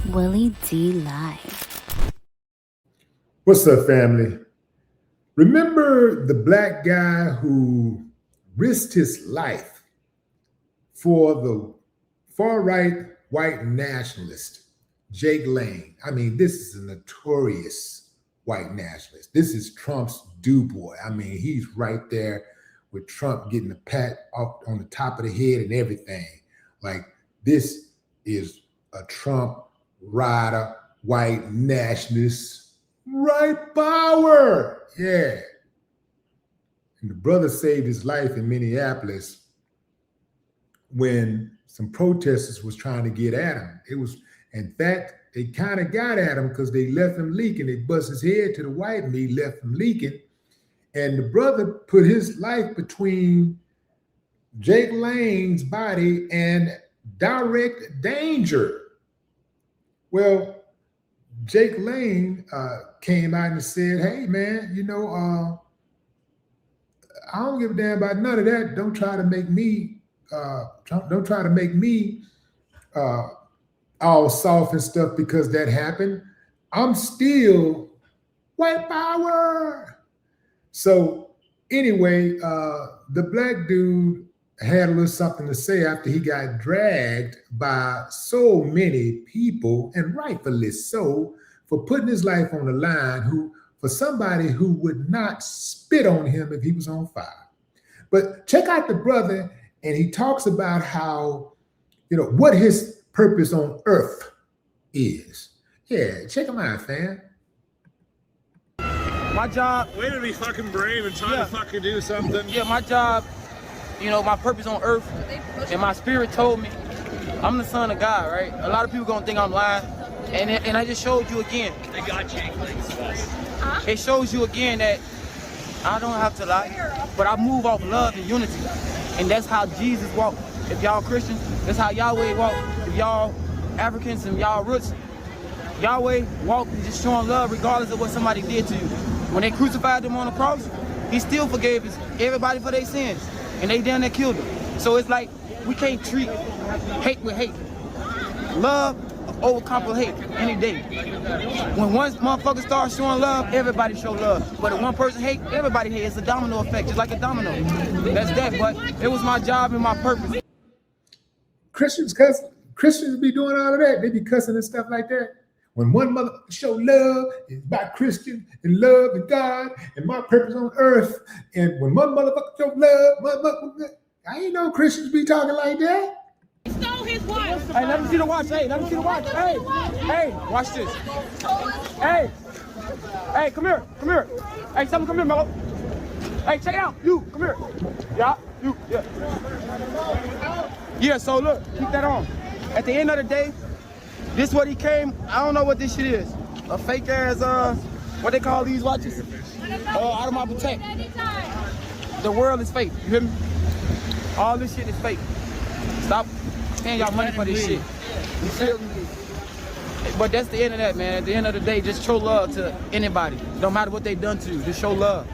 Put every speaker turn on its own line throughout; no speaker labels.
Willie D Live.
What's up, family? Remember the black guy who risked his life for the far right white nationalist, Jake Lane? I mean, this is a notorious white nationalist. This is Trump's do boy. I mean, he's right there with Trump getting a pat up on the top of the head and everything. Like, this is a Trump rider, white nationalist, right power. Yeah. And the brother saved his life in Minneapolis when some protesters was trying to get at him. It was, in fact, they kind of got at him because they left him leaking. They bust his head to the white meat, left him leaking. And the brother put his life between Jake Lane's body and direct danger. Well, Jake Lane came out and said, "Hey, man, I don't give a damn about none of that. Don't try to make me, all soft and stuff because that happened. I'm still white power." So anyway, the black dude had a little something to say after he got dragged by so many people, and rightfully so, for putting his life on the line, for somebody who would not spit on him if he was on fire. But check out the brother, and he talks about how, what his purpose on earth is. Yeah, check him out, fam.
My job.
Way to be fucking brave and trying to fucking do something.
Yeah, my job, my purpose on earth, and my spirit told me I'm the son of God, right? A lot of people gonna think I'm lying, and I just showed you again.
They got Jake Lane's best.
It shows you again that I don't have to lie, but I move off love and unity, and that's how Jesus walked. If y'all Christians, that's how Yahweh walked. If y'all Africans and y'all roots, Yahweh walked just showing love regardless of what somebody did to you. When they crucified him on the cross, he still forgave everybody for their sins, and they down there killed him. So it's like we can't treat hate with hate. Love overcome hate any day. When one motherfucker starts showing love, everybody show love. But if one person hate, everybody hate. It's a domino effect, just like a domino. That's that. But it was my job and my purpose.
Christians be doing all of that. They be cussing and stuff like that. When one mother show love, it's about Christian and love and God and my purpose on earth. And when one motherfucker show love, I ain't know Christians be talking like that.
He stole his watch.
Hey, let me see the watch. Hey, let me see the watch. Hey, watch this. Hey, come here. Hey, someone come here, Mello. Hey, check it out. You, come here. Yeah, you, yeah. Yeah, so look, keep that on. At the end of the day, this what he came. I don't know what this shit is. A fake ass, what they call these watches? Out of my protect. The world is fake. You hear me? All this shit is fake. Stop paying y'all money for this shit. You feel me? But that's the end of that, man. At the end of the day, just show love to anybody. No matter what they done to you, just show love.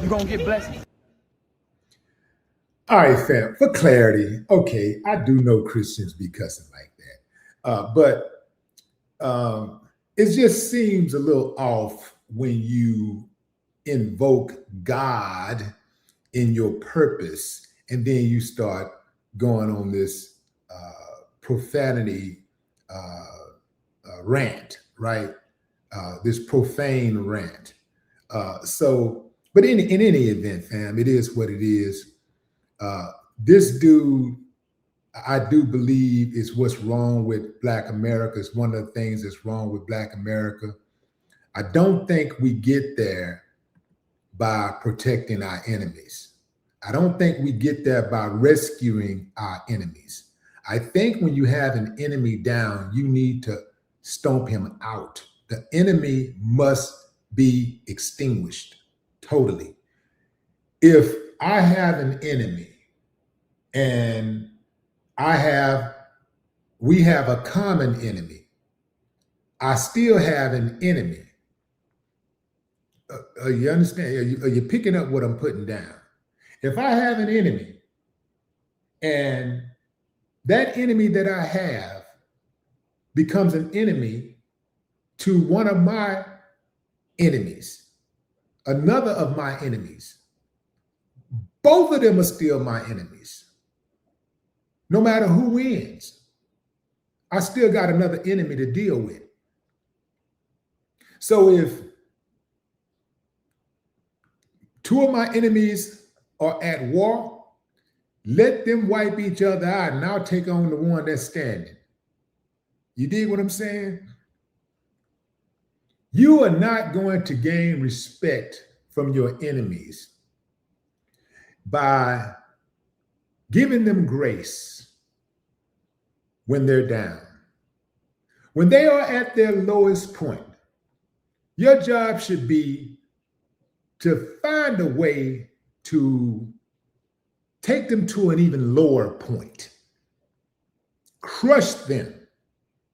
You're gonna get blessings.
All right, fam. For clarity, okay, I do know Christians be cussing like that, but it just seems a little off when you invoke God in your purpose and then you start going on this profanity rant, right? This profane rant. But in any event, fam, it is what it is. This dude, I do believe, is what's wrong with Black America. It's one of the things that's wrong with Black America. I don't think we get there by protecting our enemies. I don't think we get there by rescuing our enemies. I think when you have an enemy down, you need to stomp him out. The enemy must be extinguished totally. If I have an enemy and we have a common enemy, I still have an enemy. You understand? Are you picking up what I'm putting down? If I have an enemy and that enemy that I have becomes an enemy to one of my enemies, another of my enemies, both of them are still my enemies. No matter who wins, I still got another enemy to deal with. So if two of my enemies are at war, let them wipe each other out and I'll take on the one that's standing. You dig what I'm saying? You are not going to gain respect from your enemies by giving them grace when they're down. When they are at their lowest point, your job should be to find a way to take them to an even lower point, crush them,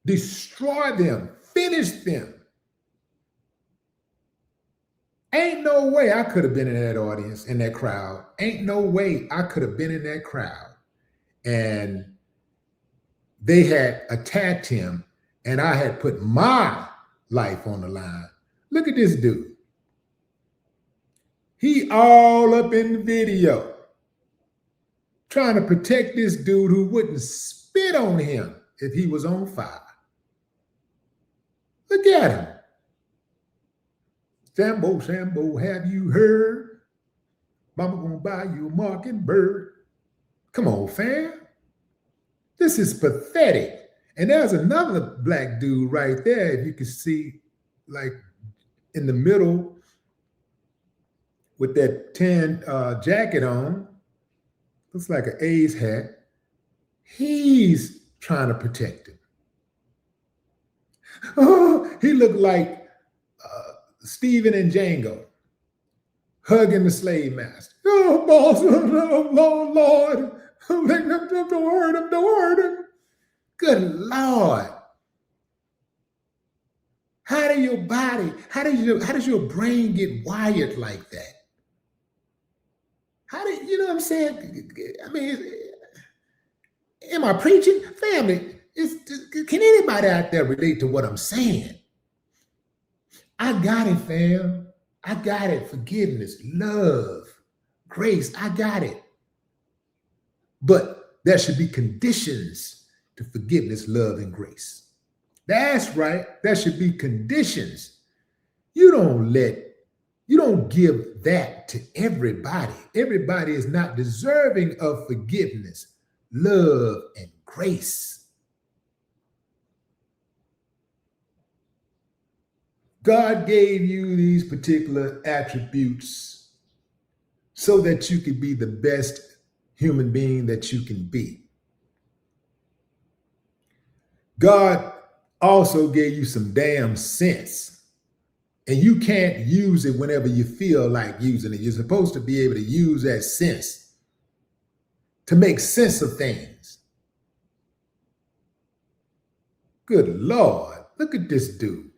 destroy them, finish them. Ain't no way I could have been in that audience, in that crowd. Ain't no way I could have been in that crowd. And they had attacked him and I had put my life on the line. Look at this dude. He all up in the video trying to protect this dude who wouldn't spit on him if he was on fire. Look at him. Sambo, Sambo, have you heard? Mama gonna buy you a mockingbird. Come on, fam. This is pathetic. And there's another black dude right there, if you can see, like in the middle with that tan jacket on. Looks like an A's hat. He's trying to protect him. Oh, he looked like Stephen and Django hugging the slave master. Oh, boss, oh, Lord, don't hurt him, don't hurt him. Good Lord. How does your brain get wired like that? You know what I'm saying? I mean, am I preaching? Family, can anybody out there relate to what I'm saying? I got it, fam. I got it. Forgiveness, love, grace. I got it. But there should be conditions to forgiveness, love, and grace. That's right. There should be conditions. You don't give that to everybody. Everybody is not deserving of forgiveness, love, and grace. God gave you these particular attributes so that you could be the best human being that you can be. God also gave you some damn sense, and you can't use it whenever you feel like using it. You're supposed to be able to use that sense to make sense of things. Good Lord, look at this dude.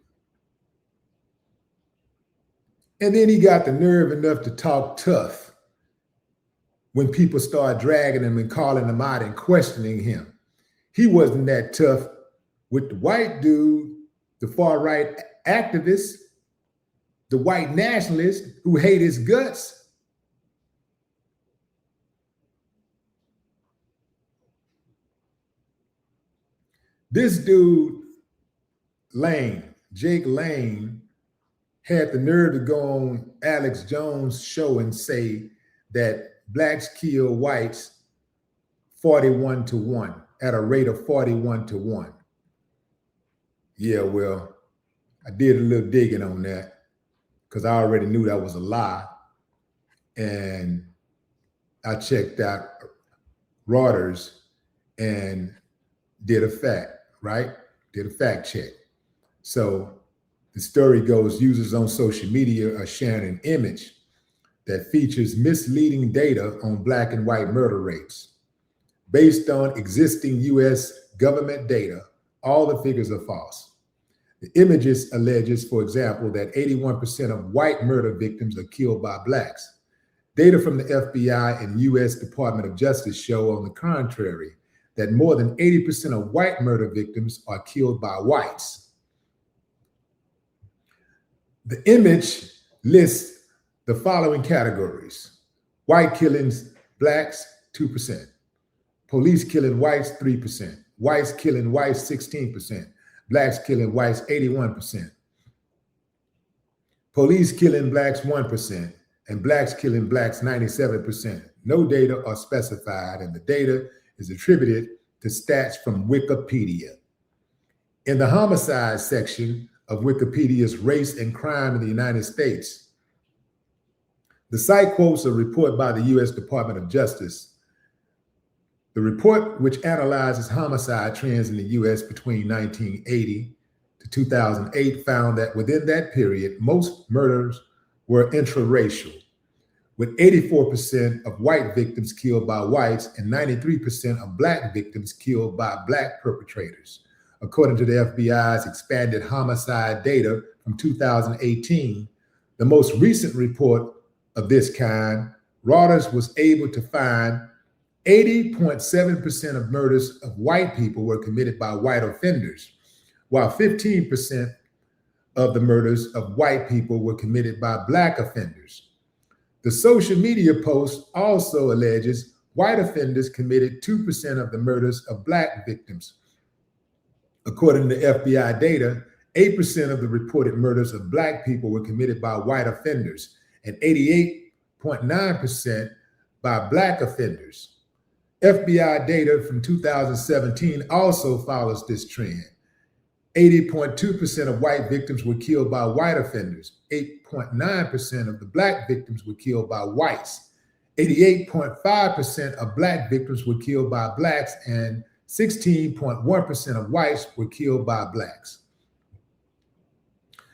And then he got the nerve enough to talk tough when people start dragging him and calling him out and questioning him. He wasn't that tough with the white dude, the far right activist, the white nationalist who hate his guts. This dude, Jake Lane, had the nerve to go on Alex Jones' show and say that blacks kill whites 41-1 at a rate of 41-1. Yeah, well, I did a little digging on that because I already knew that was a lie. And I checked out Reuters and did a fact check. So the story goes, users on social media are sharing an image that features misleading data on black and white murder rates. Based on existing US government data, all the figures are false. The images alleges, for example, that 81% of white murder victims are killed by blacks. Data from the FBI and US Department of Justice show, on the contrary, that more than 80% of white murder victims are killed by whites. The image lists the following categories: white killings, blacks, 2%. Police killing whites, 3%. Whites killing whites, 16%. Blacks killing whites, 81%. Police killing blacks, 1%. And blacks killing blacks, 97%. No data are specified, and the data is attributed to stats from Wikipedia. In the homicide section of Wikipedia's Race and Crime in the United States, the site quotes a report by the U.S. Department of Justice. The report, which analyzes homicide trends in the U.S. between 1980 to 2008, found that within that period, most murders were intraracial, with 84% of white victims killed by whites and 93% of black victims killed by black perpetrators. According to the FBI's expanded homicide data from 2018, the most recent report of this kind, Reuters was able to find 80.7% of murders of white people were committed by white offenders, while 15% of the murders of white people were committed by black offenders. The social media post also alleges white offenders committed 2% of the murders of black victims. According to FBI data, 8% of the reported murders of black people were committed by white offenders and 88.9% by black offenders. FBI data from 2017 also follows this trend. 80.2% of white victims were killed by white offenders. 8.9% of the black victims were killed by whites. 88.5% of black victims were killed by blacks, and 16.1% of whites were killed by blacks.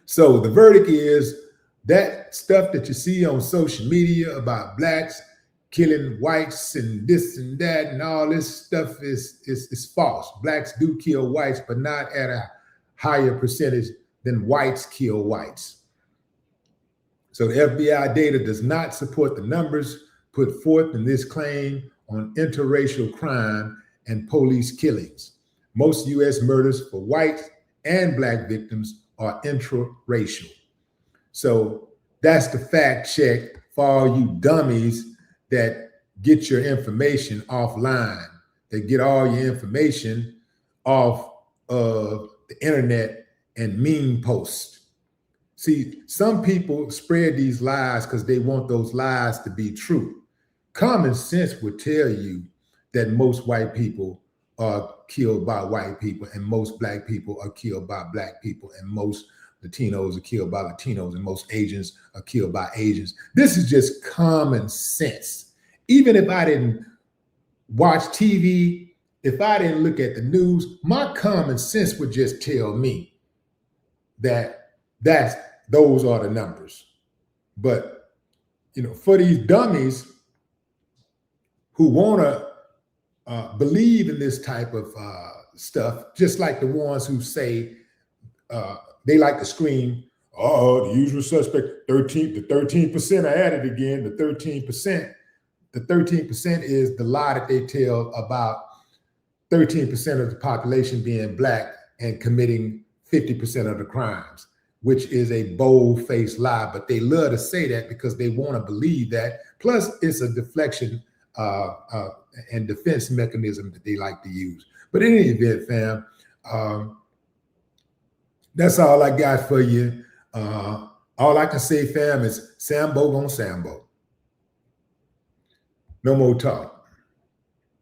So the verdict is that stuff that you see on social media about blacks killing whites and this and that and all this stuff is false. Blacks do kill whites, but not at a higher percentage than whites kill whites. So the FBI data does not support the numbers put forth in this claim on interracial crime and police killings. Most U.S. murders for white and black victims are intraracial. So that's the fact check for all you dummies that get your information offline, that get all your information off of the internet and meme posts. See, some people spread these lies because they want those lies to be true. Common sense would tell you that most white people are killed by white people, and most black people are killed by black people, and most Latinos are killed by Latinos, and most Asians are killed by Asians. This is just common sense. Even if I didn't watch TV, if I didn't look at the news, my common sense would just tell me that those are the numbers. But for these dummies who want to believe in this type of stuff, just like the ones who say they like to scream, "Oh, the usual suspect, 13%, I added again, the 13%. The 13% is the lie that they tell about 13% of the population being black and committing 50% of the crimes, which is a bold-faced lie. But they love to say that because they want to believe that. Plus, it's a deflection and defense mechanism that they like to use. But in any event, fam, that's all I got for you. All I can say, fam, is Sambo gon' Sambo. No more talk.